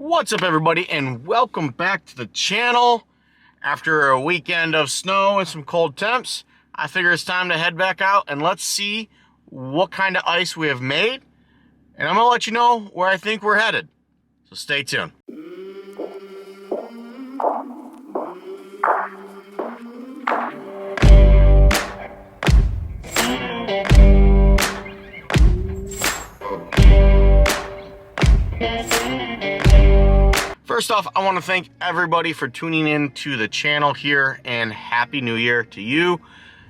What's up, everybody, and welcome back to the channel. After a weekend of snow and some cold temps, I figure it's time to head back out and let's see what kind of ice we have made, and I'm gonna let you know where I think we're headed, so stay tuned. First off, I want to thank everybody for tuning in to the channel here, and Happy New Year to you.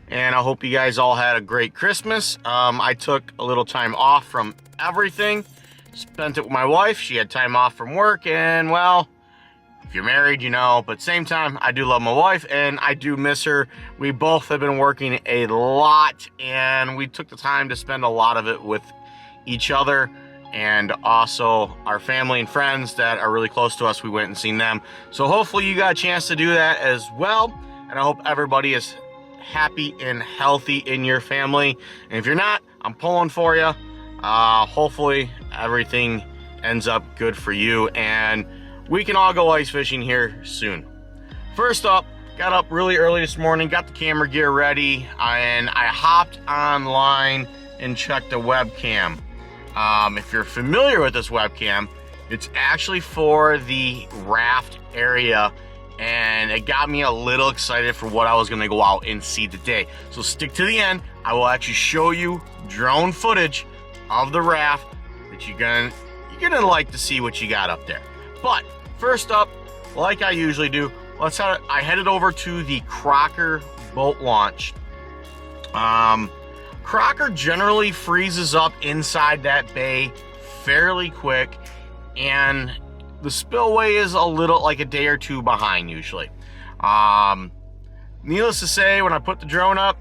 And I hope you guys all had a great Christmas. I took a little time off from everything, spent it with my wife. She had time off from work, and well, if you're married, you know, but same time, I do love my wife and I do miss her. We both have been working a lot, and we took the time to spend a lot of it with each other. And also our family and friends that are really close to us, we went and seen them. So hopefully you got a chance to do that as well. And I hope everybody is happy and healthy in your family. And if you're not, I'm pulling for you. Hopefully everything ends up good for you and we can all go ice fishing here soon. First up, got up really early this morning, got the camera gear ready, and I hopped online and checked the webcam. If you're familiar with this webcam, it's actually for the raft area, and it got me a little excited for what I was going to go out and see today. So stick to the end. I will actually show you drone footage of the raft that you're gonna like to see what you got up there. But first up, like I usually do, I headed over to the Crocker boat launch. Crocker generally freezes up inside that bay fairly quick, and the spillway is a little like a day or two behind usually. Needless to say, when I put the drone up,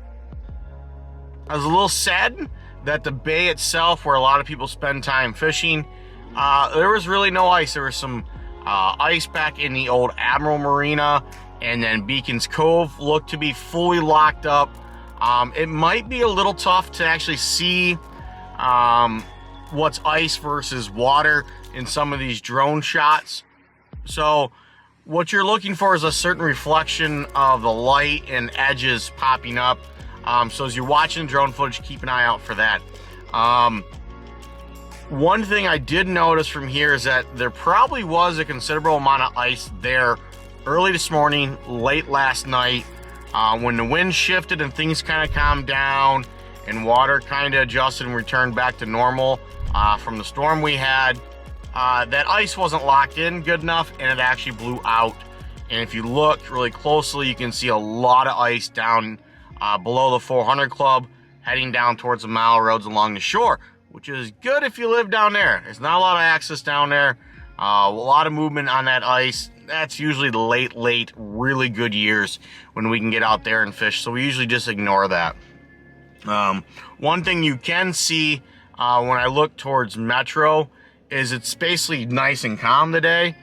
I was a little sad that the bay itself, where a lot of people spend time fishing, there was really no ice. There was some ice back in the old Admiral Marina, and then Beacon's Cove looked to be fully locked up. It might be a little tough to actually see what's ice versus water in some of these drone shots. So what you're looking for is a certain reflection of the light and edges popping up. So as you're watching drone footage, keep an eye out for that. One thing I did notice from here is that there probably was a considerable amount of ice there early this morning, late last night. When the wind shifted and things kind of calmed down and water kind of adjusted and returned back to normal from the storm we had, that ice wasn't locked in good enough, and it actually blew out. And if you look really closely, you can see a lot of ice down below the 400 Club, heading down towards the mile roads along the shore, which is good if you live down there. There's not a lot of access down there, a lot of movement on that ice. That's usually the late, really good years when we can get out there and fish. So we usually just ignore that. One thing you can see when I look towards Metro is it's basically nice and calm today,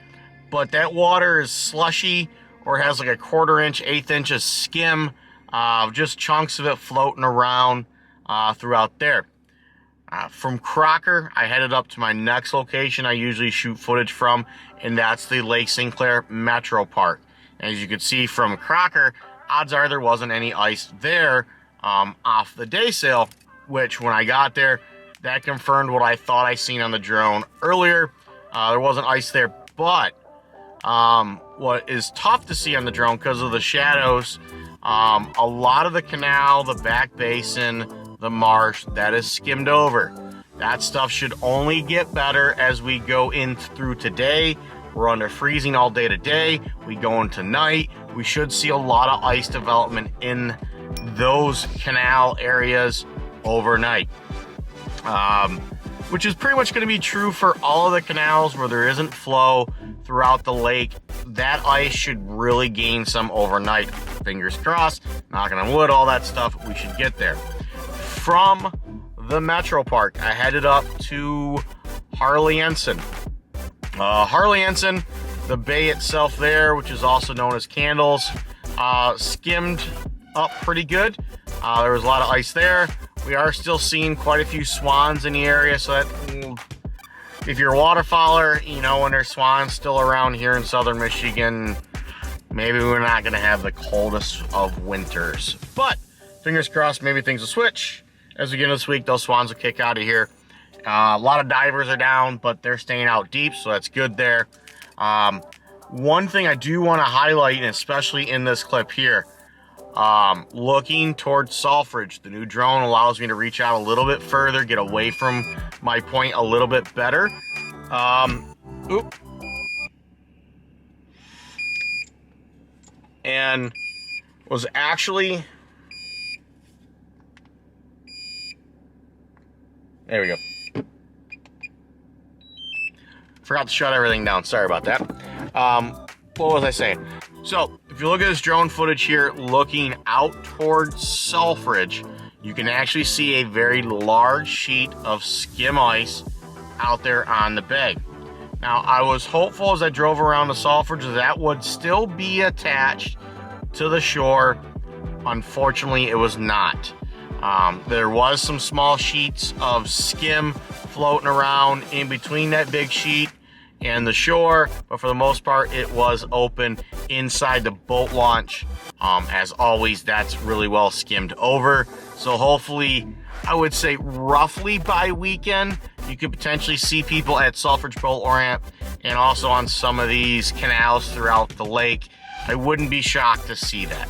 but that water is slushy or has like a 1/4 inch, 1/8 inch of skim, just chunks of it floating around throughout there. From Crocker, I headed up to my next location I usually shoot footage from, and that's the Lake St. Clair Metro Park. And as you can see from Crocker, odds are there wasn't any ice there off the day sail, which when I got there, that confirmed what I thought I seen on the drone earlier. There wasn't ice there, but what is tough to see on the drone because of the shadows, a lot of the canal, the back basin, the marsh, that is skimmed over. That stuff should only get better as we go in through today. We're under freezing all day today. We go into night. We should see a lot of ice development in those canal areas overnight, which is pretty much going to be true for all of the canals where there isn't flow throughout the lake. That ice should really gain some overnight. Fingers crossed, knocking on wood, all that stuff, we should get there. From the Metro Park, I headed up to Harley Ensign. Harley Ensign, the bay itself there, which is also known as Candles, skimmed up pretty good. There was a lot of ice there. We are still seeing quite a few swans in the area, so that if you're a waterfowler, you know, when there's swans still around here in southern Michigan, maybe we're not going to have the coldest of winters. But fingers crossed, maybe things will switch. As we get into this week, those swans will kick out of here. A lot of divers are down, but they're staying out deep, so that's good there. One thing I do want to highlight, and especially in this clip here, looking towards Sulfridge, the new drone allows me to reach out a little bit further, get away from my point a little bit better. And was actually, there we go. Forgot to shut everything down. Sorry about that. What was I saying? So, if you look at this drone footage here, looking out towards Sulfridge, you can actually see a very large sheet of skim ice out there on the bay. Now, I was hopeful as I drove around the Sulfridge that would still be attached to the shore. Unfortunately, it was not. There was some small sheets of skim floating around in between that big sheet and the shore, but for the most part, it was open inside the boat launch. As always, that's really well skimmed over. So hopefully, I would say roughly by weekend, you could potentially see people at Sulfridge Boat Ramp and also on some of these canals throughout the lake. I wouldn't be shocked to see that.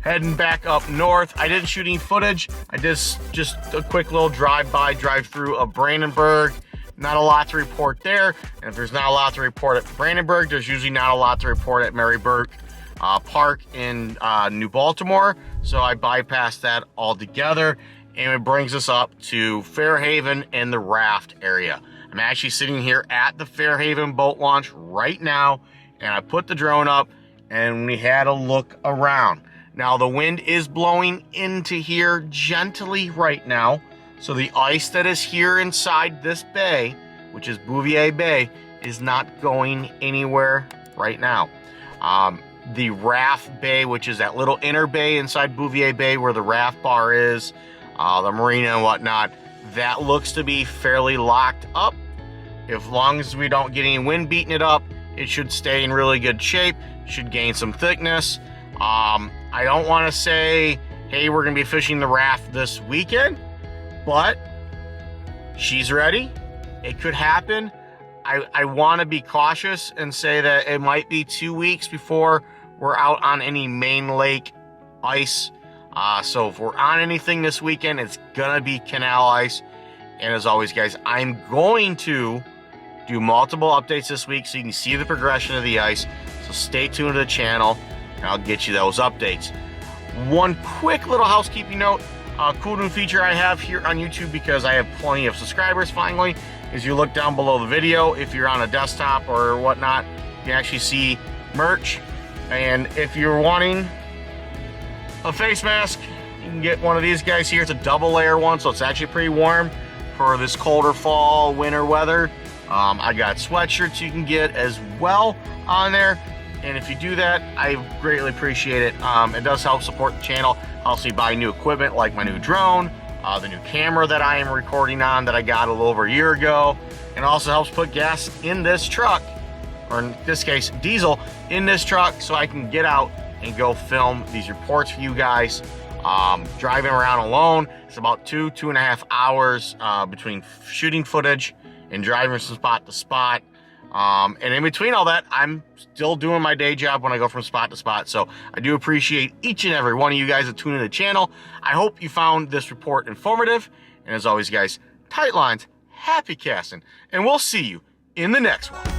Heading back up north, I didn't shoot any footage. I did just a quick little drive through of Brandenburg. Not a lot to report there. And if there's not a lot to report at Brandenburg, there's usually not a lot to report at Maryburg Park in New Baltimore. So I bypassed that altogether. And it brings us up to Fairhaven and the raft area. I'm actually sitting here at the Fairhaven boat launch right now. And I put the drone up and we had a look around. Now the wind is blowing into here gently right now. So the ice that is here inside this bay, which is Bouvier Bay, is not going anywhere right now. The raft bay, which is that little inner bay inside Bouvier Bay where the raft bar is, the marina and whatnot, that looks to be fairly locked up. As long as we don't get any wind beating it up, it should stay in really good shape, should gain some thickness. I don't want to say, hey, we're going to be fishing the raft this weekend, but she's ready. It could happen. I want to be cautious and say that it might be 2 weeks before we're out on any main lake ice. So if we're on anything this weekend, it's going to be canal ice. And as always, guys, I'm going to do multiple updates this week so you can see the progression of the ice. So stay tuned to the channel and I'll get you those updates. One quick little housekeeping note. Cool new feature I have here on YouTube, because I have plenty of subscribers finally, is you look down below the video. If you're on a desktop or whatnot, you can actually see merch. And if you're wanting a face mask, you can get one of these guys here. It's a double layer one, so it's actually pretty warm for this colder fall, winter weather. I got sweatshirts you can get as well on there. And if you do that, I greatly appreciate it. It does help support the channel. Helps me buy new equipment like my new drone, the new camera that I am recording on that I got a little over a year ago. And also helps put gas in this truck, or in this case, diesel in this truck, so I can get out and go film these reports for you guys. Driving around alone, it's about 2.5 hours between shooting footage and driving from spot to spot. And in between all that, I'm still doing my day job when I go from spot to spot. So I do appreciate each and every one of you guys that tune in the channel. I hope you found this report informative. And as always, guys, tight lines, happy casting, and we'll see you in the next one.